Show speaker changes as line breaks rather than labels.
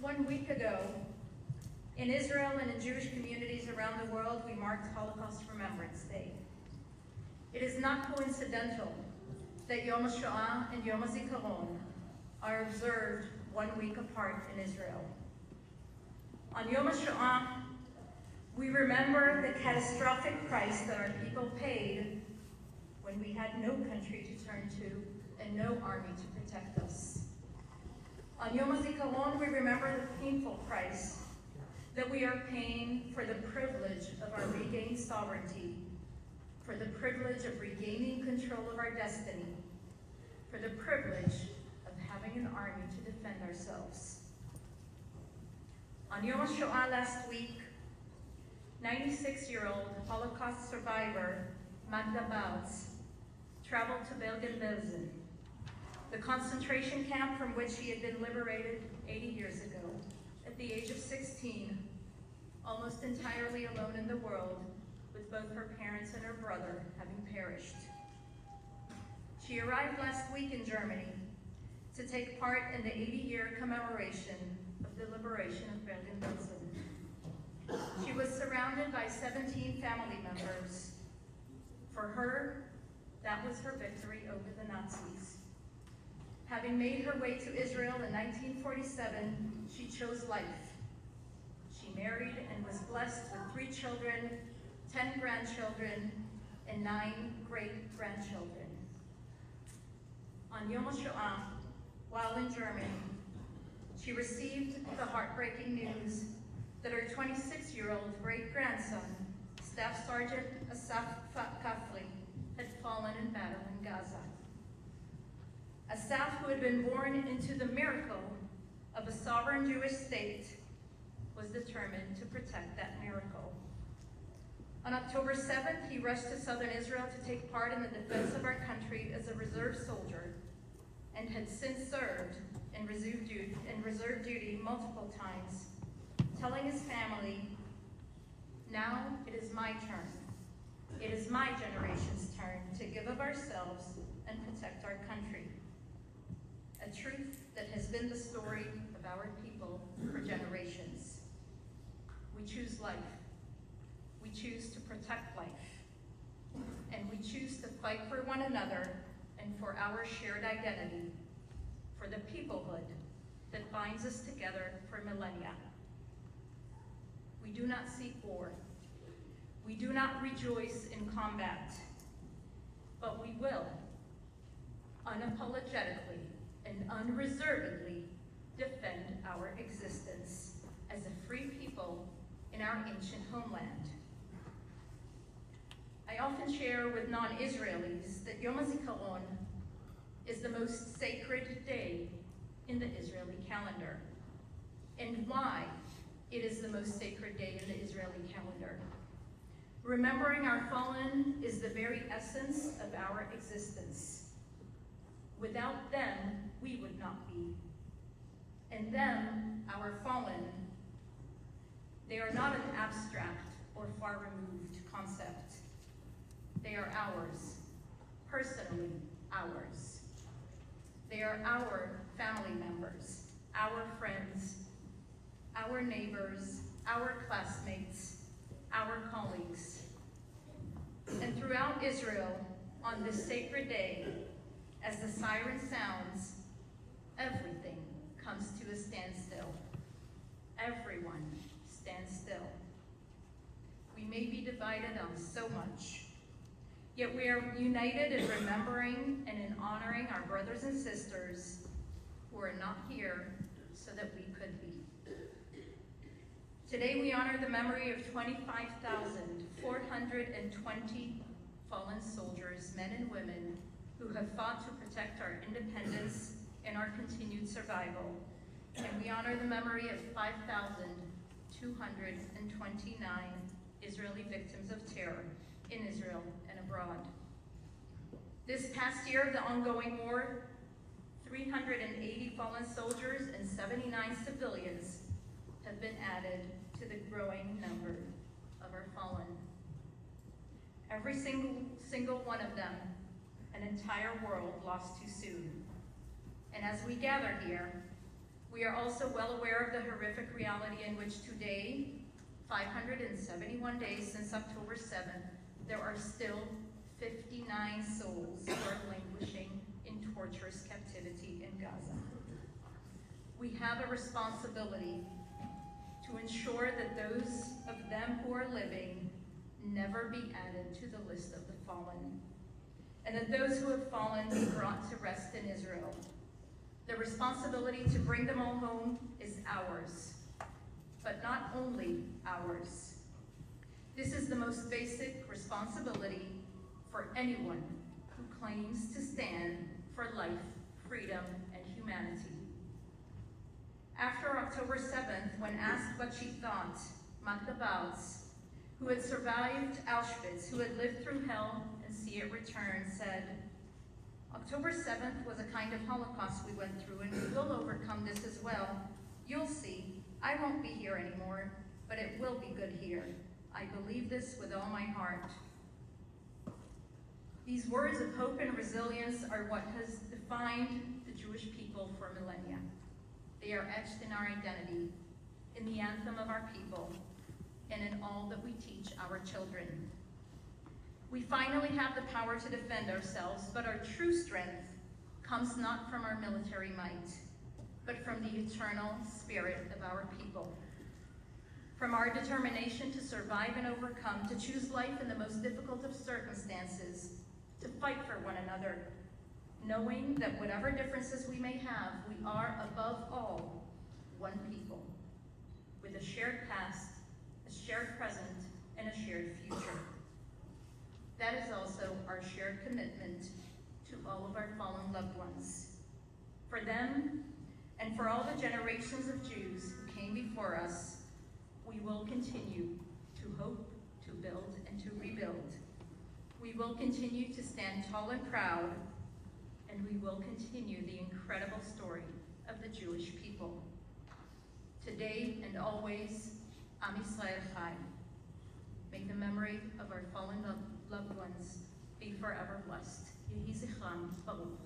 1 week ago, in Israel and in Jewish communities around the world, we marked Holocaust Remembrance Day. It is not coincidental that Yom HaShoah and Yom HaZikaron are observed 1 week apart in Israel. On Yom HaShoah, we remember the catastrophic price that our people paid when we had no country to turn to and no army to protect us. On Yom HaZikaron, we remember the painful price that we are paying for the privilege of our regained sovereignty, for the privilege of regaining control of our destiny, for the privilege of having an army to defend ourselves. On Yom HaShoah last week, 96-year-old Holocaust survivor Magda Bautz traveled to Bergen-Belsen, the concentration camp from which she had been liberated 80 years ago, at the age of 16, almost entirely alone in the world, with both her parents and her brother having perished. She arrived last week in Germany to take part in the 80-year commemoration of the liberation of Bergen-Belsen. She was surrounded by 17 family members. For her, that was her victory over the Nazis. Having made her way to Israel in 1947, she chose life. She married and was blessed with 3 children, 10 grandchildren, and 9 great-grandchildren. On Yom HaShoah, while in Germany, she received the heartbreaking news that her 26-year-old great-grandson, Staff Sergeant Asaf Kafri, had fallen in battle in Gaza. Asaf, who had been born into the miracle of a sovereign Jewish state, was determined to protect that miracle. On October 7th, he rushed to southern Israel to take part in the defense of our country as a reserve soldier, and had since served in reserve duty multiple times, telling his family, "Now it is my turn. It is my generation's turn to give of ourselves and protect our country." A truth that has been the story of our people for generations. We choose life. We choose to protect life. And we choose to fight for one another and for our shared identity, for the peoplehood that binds us together for millennia. We do not seek war. We do not rejoice in combat, but we will unapologetically and unreservedly defend our existence as a free people in our ancient homeland. I often share with non-Israelis that Yom HaZikaron is the most sacred day in the Israeli calendar, and why it is the most sacred day in the Israeli calendar. Remembering our fallen is the very essence of our existence. Without them, we would not be. And them, our fallen, they are not an abstract or far-removed concept. They are ours, personally ours. They are our family members, our friends, our neighbors, our classmates, our colleagues. And throughout Israel, on this sacred day, as the siren sounds, everything comes to a standstill. Everyone stands still. We may be divided on so much, yet we are united in remembering and in honoring our brothers and sisters who are not here so that we could be. Today we honor the memory of 25,420 fallen soldiers, men and women, who have fought to protect our independence and our continued survival. And we honor the memory of 5,229 Israeli victims of terror in Israel and abroad. This past year of the ongoing war, 380 fallen soldiers and 79 civilians have been added to the growing number of our fallen. Every single one of them, an entire world lost too soon. And as we gather here, We are also well aware of the horrific reality in which today, 571 days since October 7th, there are still 59 souls who are languishing in torturous captivity in Gaza. We have a responsibility to ensure that those of them who are living never be added to the list of the fallen, and that those who have fallen be brought to rest in Israel. The responsibility to bring them all home is ours, but not only ours. This is the most basic responsibility for anyone who claims to stand for life, freedom, and humanity. After October 7th, when asked what she thought, Magda Bautz, who had survived Auschwitz, who had lived through hell and see it return, said, "October 7th was a kind of Holocaust we went through, and we will overcome this as well. You'll see, I won't be here anymore, but it will be good here. I believe this with all my heart." These words of hope and resilience are what has defined the Jewish people for millennia. They are etched in our identity, in the anthem of our people, and in all that we teach our children. We finally have the power to defend ourselves, but our true strength comes not from our military might, but from the eternal spirit of our people. From our determination to survive and overcome, to choose life in the most difficult of circumstances, to fight for one another, knowing that whatever differences we may have, we are above all one people, with a shared past, a shared present, and a shared future. That is also our shared commitment to all of our fallen loved ones. For them, and for all the generations of Jews who came before us, we will continue to hope, to build, and to rebuild. We will continue to stand tall and proud, and we will continue the incredible story of the Jewish people. Today and always, Am Yisrael Chai. May the memory of our fallen loved ones be forever blessed. Yehi Zichram Baruch.